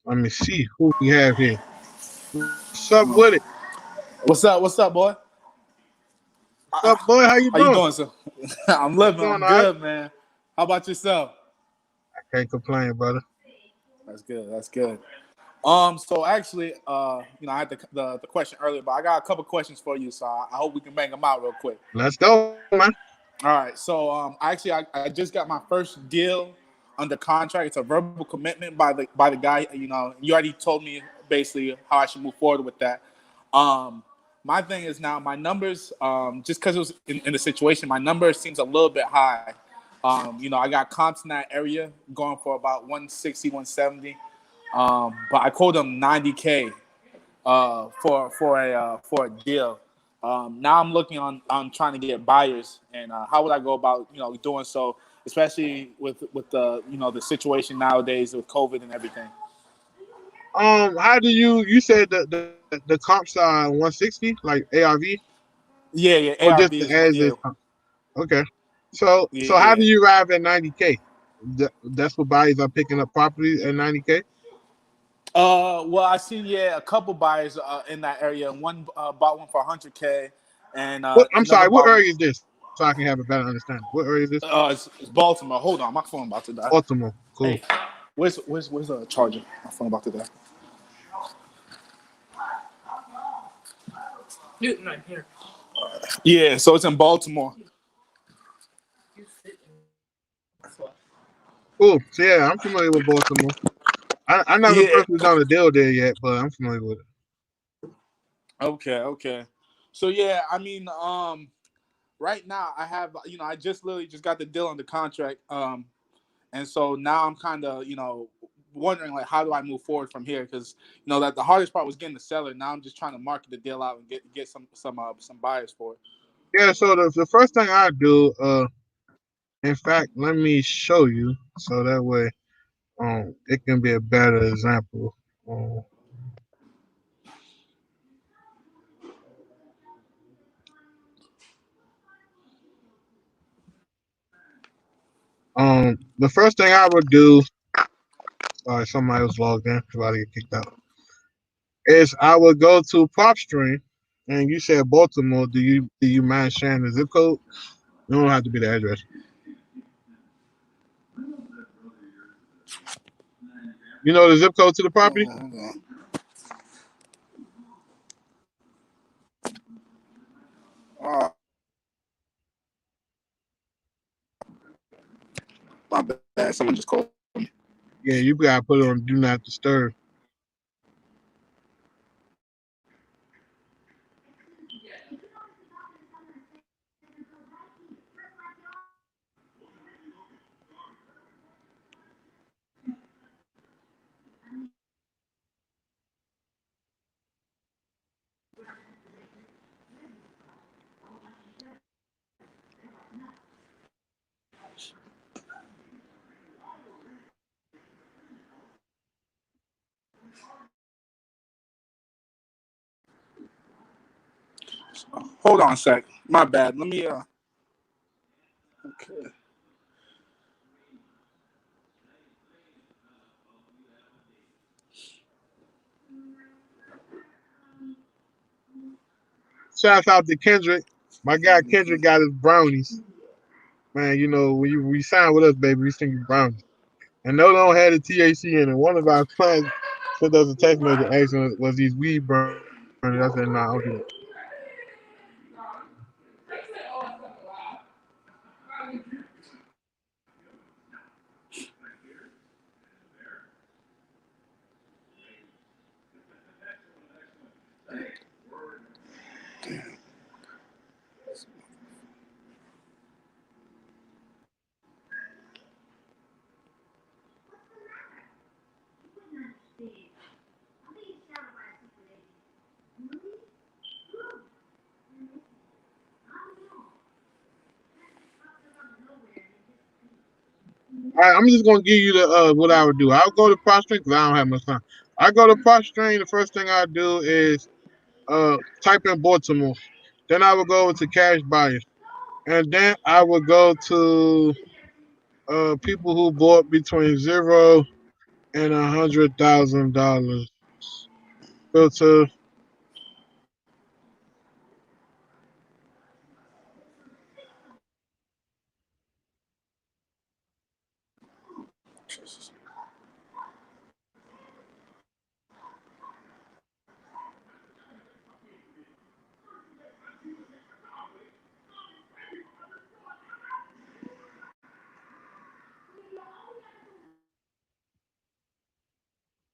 let me see who we have here. What's up with it? What's up? What's up, boy? What's up, boy? How you How you doing? doing, sir? I'm living. Doing I'm all right. good, man. How about yourself? I can't complain, brother. That's good. That's good. So actually, I had the question earlier, but I got a couple questions for you, so I hope we can bang them out real quick. Let's go, man. All right. So I just got my first deal under contract. It's a verbal commitment by the guy. You already told me basically how I should move forward with that. My thing is now my numbers. Just because it was in the situation, my number seems a little bit high. I got comps in that area going for about 160, 170. But I quoted them 90K for a deal. Now I'm looking on trying to get buyers, and how would I go about doing so, especially with the the situation nowadays with COVID and everything. How do you said the comps are 160 like ARV Yeah, or just ARV the is as yeah, is comp? Okay. So how do yeah. you arrive at 90K? That's what buyers are picking up properties at 90K. Well, I see a couple buyers in that area. One bought one for 100K, and What I'm another sorry, what bought one. area is this? So I can have a better understanding. What area is this? It's Baltimore. Hold on, my phone about to die. Baltimore. Cool. Hey, where's the charger? My phone about to die. Right here. Yeah, so it's in Baltimore. Cool. So yeah, I'm familiar with Baltimore. I never Yeah. personally done a deal there yet, but I'm familiar with it. Okay. So yeah, I mean, right now I have, I just literally just got the deal on the contract, and so now I'm kind of, wondering like how do I move forward from here? Because that the hardest part was getting the seller. Now I'm just trying to market the deal out and get some buyers for it. Yeah. So the first thing I do, in fact, let me show you so that way, it can be a better example. The first thing I would do, sorry, somebody was logged in, about to get kicked out, is I would go to PropStream, and you said Baltimore. Do you mind sharing the zip code? You don't have to be the address. You know the zip code to the property? My bad. Someone just called. Yeah, you gotta put it on Do Not Disturb. Hold on a sec. My bad. Let me. Okay. Shouts out to Kendrick. My guy Kendrick got his brownies. Man, when we sign with us, baby, we sing you brownies. And no, don't have the THC in it. One of our clients sent us a text message asking was these weed brownies. I said, nah, I don't do that. All right, I'm just gonna give you the what I would do. I'll go to PropStream because I don't have much time. I go to PropStream. The first thing I do is type in Baltimore. Then I would go to cash buyers, and then I would go to people who bought between $0 and $100,000. Filter.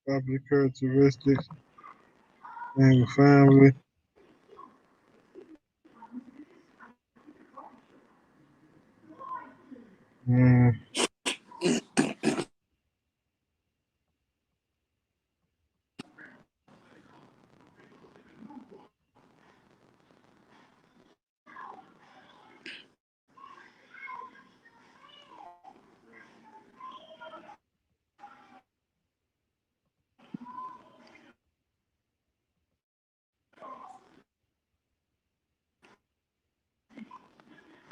Property characteristics and family. Mm.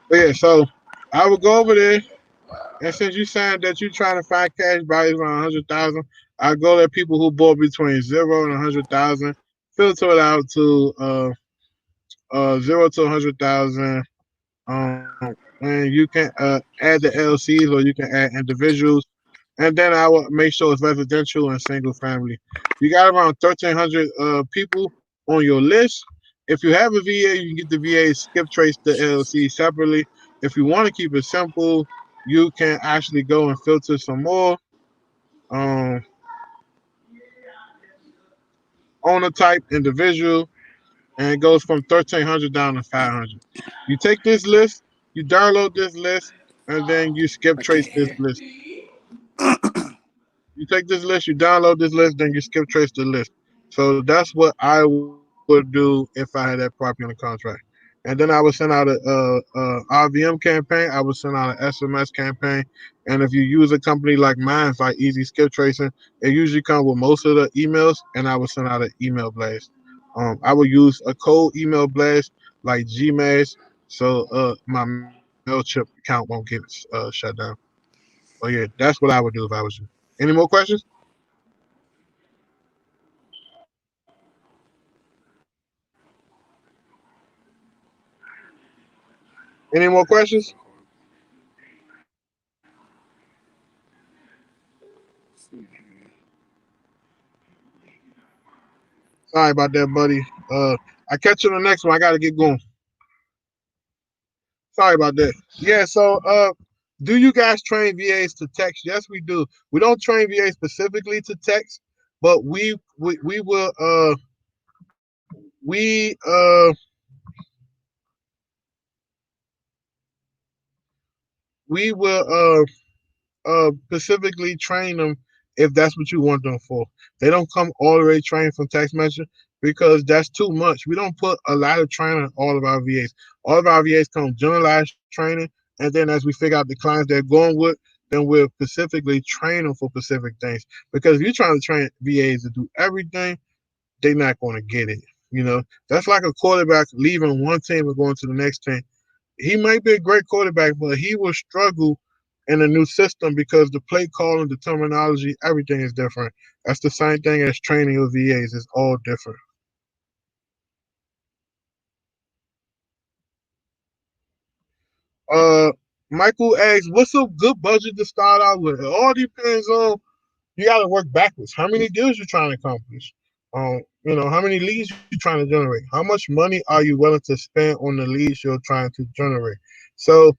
But yeah, so I would go over there, and since you saying that you're trying to find cash values around 100,000, I go at people who bought between 0 and 100,000, filter it out to 0 to 100,000. And you can add the LCs or you can add individuals, and then I will make sure it's residential and single family. You got around 1,300 people on your list. If you have a VA, you can get the VA, skip trace the LLC separately. If you want to keep it simple, you can actually go and filter some more. Um, Owner type, individual, and it goes from 1,300 down to 500. You take this list, you download this list, and then you skip I trace can't this hear. list. You take this list, you download this list, then you skip trace the list. So that's what I would do if I had that property on the contract. And then I would send out a RVM campaign. I would send out an SMS campaign. And if you use a company like mine, it's like Easy Skip Tracing, it usually comes with most of the emails, and I would send out an email blast. I would use a cold email blast like Gmail, so my MailChimp account won't get shut down. But yeah, that's what I would do if I was you. Any more questions? Any more questions? Sorry about that, buddy. I catch you on the next one. I gotta get going. Sorry about that. Yeah, so do you guys train VAs to text? Yes, we do. We don't train VAs specifically to text, but we will we we will specifically train them if that's what you want them for. They don't come all the way trained from text message because that's too much. We don't put a lot of training on all of our VAs. All of our VAs come generalized training, and then as we figure out the clients they're going with, then we'll specifically train them for specific things. Because if you're trying to train VAs to do everything, they're not going to get it. That's like a quarterback leaving one team and going to the next team. He might be a great quarterback, but he will struggle in a new system because the play calling, the terminology, everything is different. That's the same thing as training with VAs. It's all different. Uh, Michael asks, "What's a good budget to start out with?" It all depends on. You got to work backwards. How many deals you trying to accomplish? How many leads you trying to generate? How much money are you willing to spend on the leads you're trying to generate? So,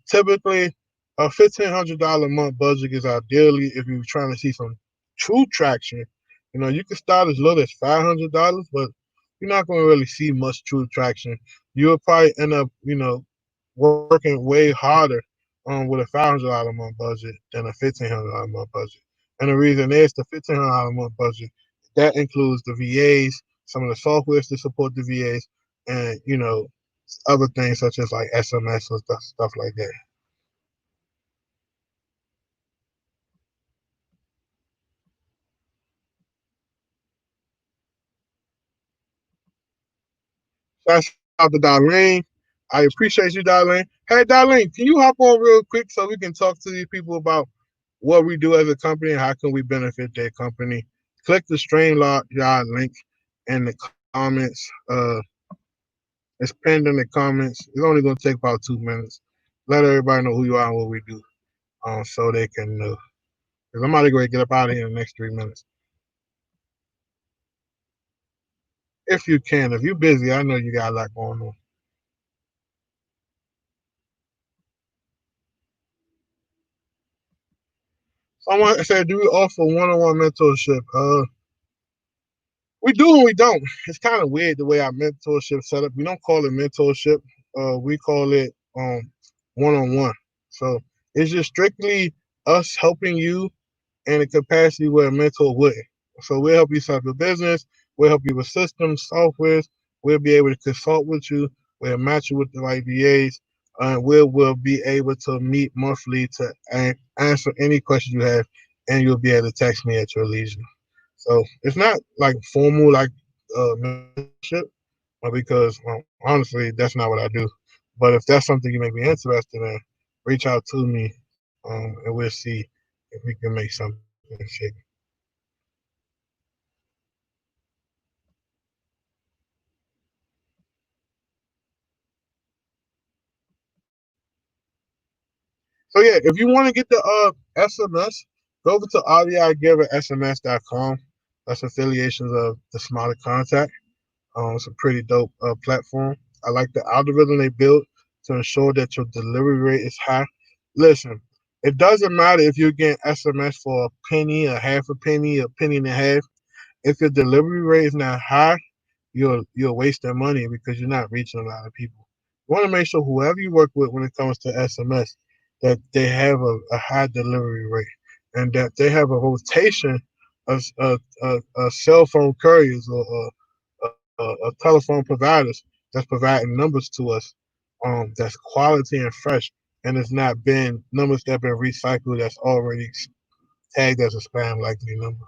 typically, a $1,500 a month budget is ideally if you're trying to see some true traction. You can start as little as $500, but you're not going to really see much true traction. You'll probably end up, working way harder with a $500 a month budget than a $1,500 a month budget. And the reason is the $1,500 a month budget that includes the VAs, some of the softwares to support the VAs, and other things such as like SMS and stuff like that. Shout out to Darlene. I appreciate you, Darlene. Hey, Darlene, can you hop on real quick so we can talk to these people about what we do as a company and how can we benefit their company? Click the StreamYard link in the comments. It's pinned in the comments. It's only going to take about 2 minutes. Let everybody know who you are and what we do, so they can know. Because I'm about to go and get up out of here in the next 3 minutes. If you can. If you're busy, I know you got a lot going on. Someone said, do we offer one-on-one mentorship? We do and we don't. It's kind of weird the way our mentorship set up. We don't call it mentorship. We call it one-on-one. So it's just strictly us helping you in a capacity where a mentor wouldn't. So we'll help you set up your business. We'll help you with systems, softwares. We'll be able to consult with you. We'll match you with the right VAs. We'll be able to meet monthly to answer any questions you have, and you'll be able to text me at your leisure. So it's not like formal like mentorship, because honestly, that's not what I do. But if that's something you may be interested in, reach out to me, and we'll see if we can make something shape. So yeah, if you want to get the SMS, go over to RDIGiverSMS.com. That's affiliations of the Smarter Contact. It's a pretty dope platform. I like the algorithm they built to ensure that your delivery rate is high. Listen, it doesn't matter if you're getting SMS for a penny, a half a penny, a penny and a half. If your delivery rate is not high, you're wasting money because you're not reaching a lot of people. You want to make sure whoever you work with when it comes to SMS that they have a high delivery rate and that they have a rotation of cell phone couriers or telephone providers that's providing numbers to us that's quality and fresh and it's not been numbers that have been recycled that's already tagged as a spam likely number.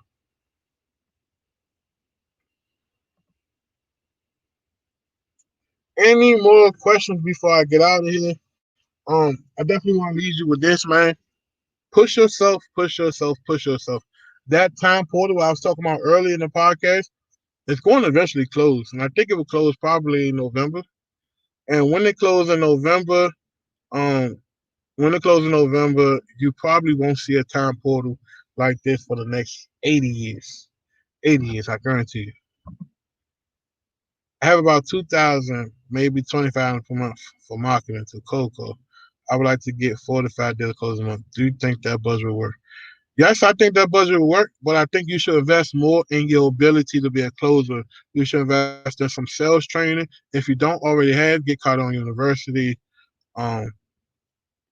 Any more questions before I get out of here? I definitely want to leave you with this, man. Push yourself, push yourself, push yourself. That time portal I was talking about earlier in the podcast, it's going to eventually close, and I think it will close probably in November. And when it closes in November, um, you probably won't see a time portal like this for the next 80 years. 80 years, I guarantee you. I have about 2,000, maybe 25 per month for marketing to Coco. I would like to get 4 to 5 deals closed a month. Do you think that budget will work? Yes, I think that budget will work, but I think you should invest more in your ability to be a closer. You should invest in some sales training. If you don't already have, get caught on university. Um,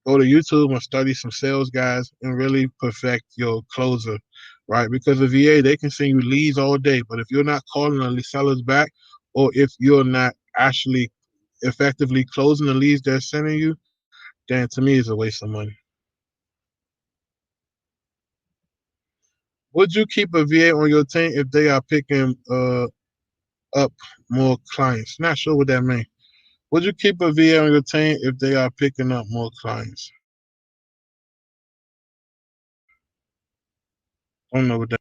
Go to YouTube and study some sales guys and really perfect your closer, right? Because the VA, they can send you leads all day, but if you're not calling the sellers back, or if you're not actually effectively closing the leads they're sending you, then to me, it's a waste of money. Would you keep a VA on your team if they are picking up more clients? Not sure what that means. Would you keep a VA on your team if they are picking up more clients? I don't know what that.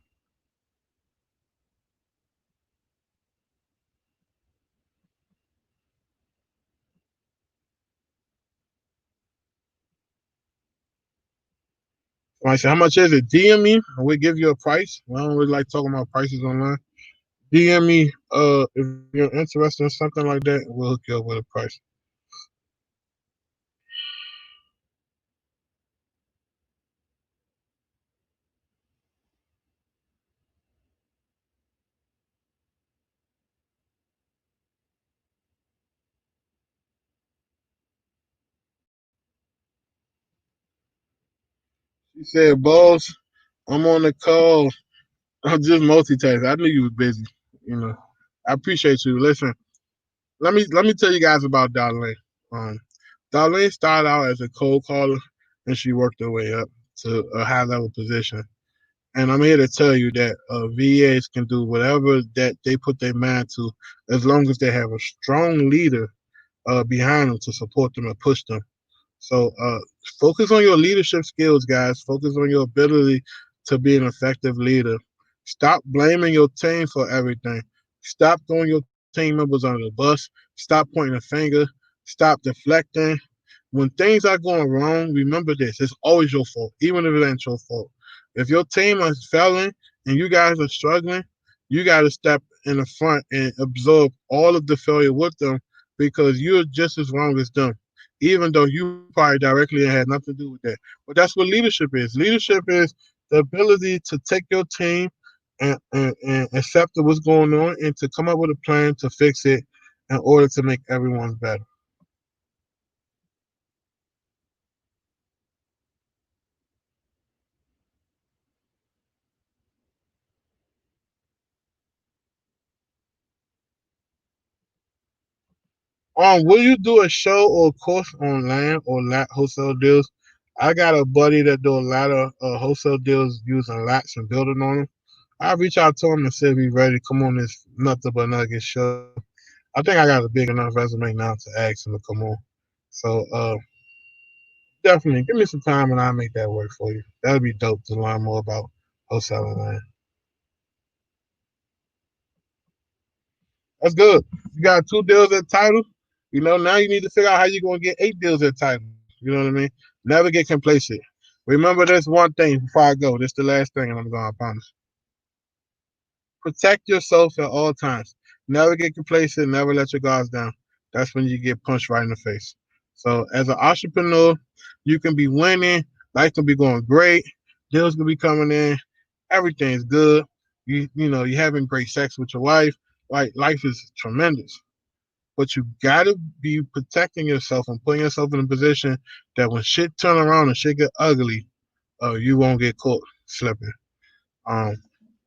I say, how much is it? DM me, and we'll give you a price. I don't really like talking about prices online. DM me if you're interested in something like that, and we'll hook you up with a price. She said, "Boss, I'm on the call. I'm just multitasking. I knew you were busy. You know, I appreciate you. Listen, let me tell you guys about Darlene. Um, Darlene started out as a cold caller, and she worked her way up to a high level position. And I'm here to tell you that VAs can do whatever that they put their mind to, as long as they have a strong leader behind them to support them and push them. So focus on your leadership skills, guys. Focus on your ability to be an effective leader. Stop blaming your team for everything. Stop throwing your team members under the bus. Stop pointing a finger. Stop deflecting. When things are going wrong, remember this: it's always your fault, even if it ain't your fault. If your team is failing and you guys are struggling, you got to step in the front and absorb all of the failure with them because you're just as wrong as them even though you probably directly had nothing to do with that. But that's what leadership is. Leadership is the ability to take your team and accept what's going on and to come up with a plan to fix it in order to make everyone better. Will you do a show or course on land or lot wholesale deals? I got a buddy that do a lot of wholesale deals using lots and building on them. I reach out to him and say, "Be ready, come on this nothing but nugget show." I think I got a big enough resume now to ask him to come on. So definitely give me some time and I'll make that work for you. That'd be dope to learn more about wholesaling, man. That's good. You got 2 deals at title. Now you need to figure out how you're gonna get 8 deals at title. You know what I mean? Never get complacent. Remember this one thing before I go. This is the last thing, and I'm gonna promise. Protect yourself at all times. Never get complacent. Never let your guards down. That's when you get punched right in the face. So as an entrepreneur, you can be winning. Life can be going great. Deals can be coming in. Everything's good. You're having great sex with your wife. Like life is tremendous. But you gotta be protecting yourself and putting yourself in a position that when shit turn around and shit get ugly, you won't get caught slipping. Um,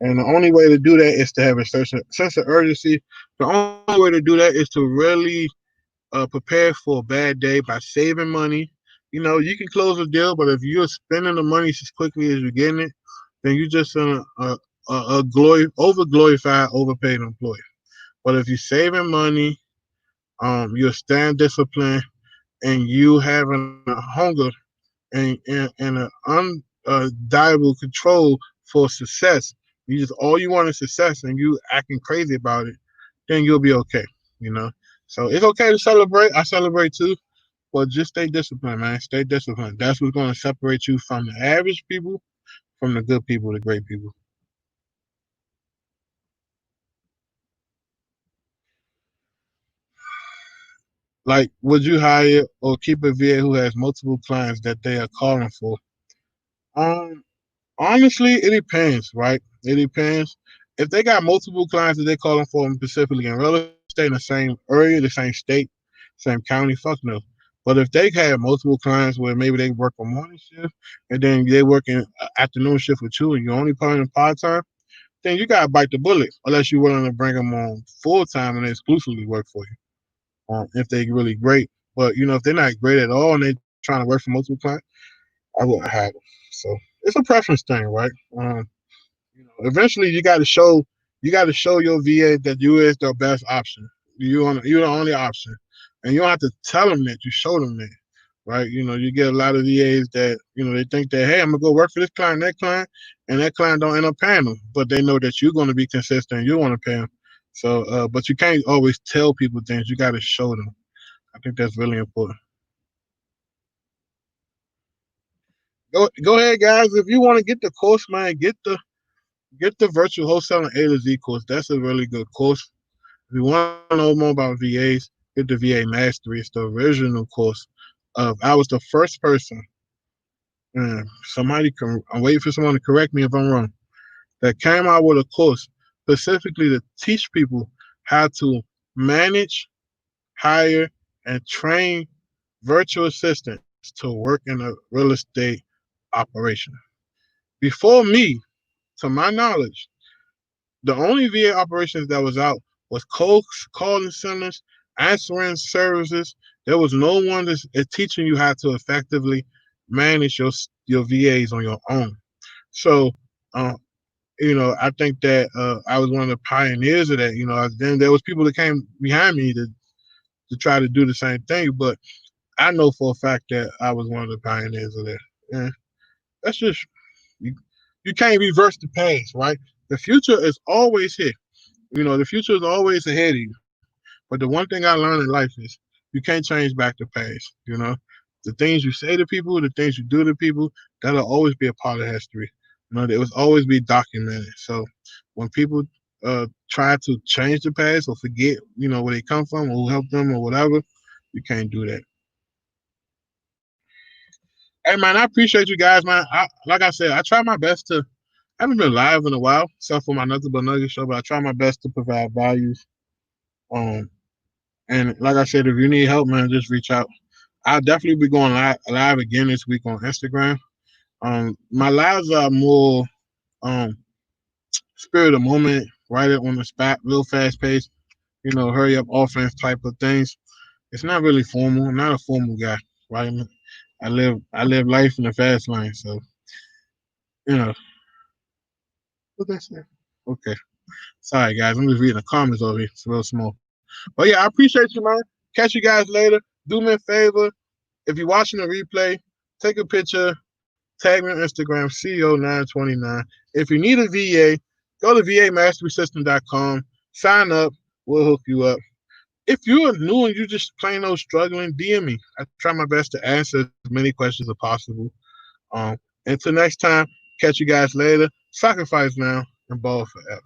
and the only way to do that is to have a sense of urgency. The only way to do that is to really prepare for a bad day by saving money. You can close a deal, but if you're spending the money as quickly as you're getting it, then you're just over glorified, overpaid employee. But if you're saving money, you're staying disciplined, and you having a hunger and an undeniable control for success. All you want is success, and you acting crazy about it, then you'll be okay. So it's okay to celebrate. I celebrate too, but just stay disciplined, man. Stay disciplined. That's what's going to separate you from the average people, from the good people, the great people. Like, would you hire or keep a VA who has multiple clients that they are calling for? Um, Honestly, it depends, right? It depends. If they got multiple clients that they're calling for specifically in real estate in the same area, the same state, same county, fuck no. But if they have multiple clients where maybe they work a morning shift and then they work in afternoon shift with you and you're only paying part time, then you gotta bite the bullet unless you're willing to bring them on full time and they exclusively work for you. If they're really great, but if they're not great at all and they're trying to work for multiple clients, I wouldn't have them. So it's a preference thing, right? Eventually you got to show your VA that you is the best option. You're the only option, and you don't have to tell them that. You show them that, right? You get a lot of VAs that they think that, hey, I'm gonna go work for this client, and that client don't end up paying them, but they know that you're going to be consistent. You want to pay them, so but you can't always tell people things. You got to show them. I think that's really important. Go ahead, guys. If you want to get the course, man, get the virtual wholesaling A to Z course. That's a really good course. If you want to know more about VAs, get the VA Mastery. It's the original course. I was the first person. I'm waiting for someone to correct me if I'm wrong. That came out with a course specifically to teach people how to manage, hire, and train virtual assistants to work in a real estate operation. Before me, to my knowledge, the only VA operations that was out was calling centers, answering services. There was no one that's teaching you how to effectively manage your VAs on your own. So, uh, I think that I was one of the pioneers of that. Then there was people that came behind me to try to do the same thing, but I know for a fact that I was one of the pioneers of that. Yeah, that's just you can't reverse the past, right? The future is always here. The future is always ahead of you. But the one thing I learned in life is you can't change back the past. The things you say to people, the things you do to people, that'll always be a part of history. It will always be documented. So when people try to change the past or forget, where they come from or who helped them or whatever, you can't do that. Hey man, I appreciate you guys, man. Like I said, I try my best to. I haven't been live in a while, except for my Nothing But Nugget show, but I try my best to provide values. Um, and like I said, if you need help, man, just reach out. I'll definitely be going live again this week on Instagram. My lives are more spirit of the moment, right on the spot, real fast pace, hurry up offense type of things. It's not really formal. I'm not a formal guy, right? I live life in the fast lane, so you know what they say. Okay. Sorry guys, I'm just reading the comments over here. It's real small. But yeah, I appreciate you, man. Catch you guys later. do me a favor. If you're watching the replay, take a picture, tag me on Instagram, CEO929. If you need a VA, go to VAMasterySystem.com, sign up, we'll hook you up. If you're new and you're just plain old struggling, DM me. I try my best to answer as many questions as possible. Until next time, catch you guys later. Sacrifice now and ball forever.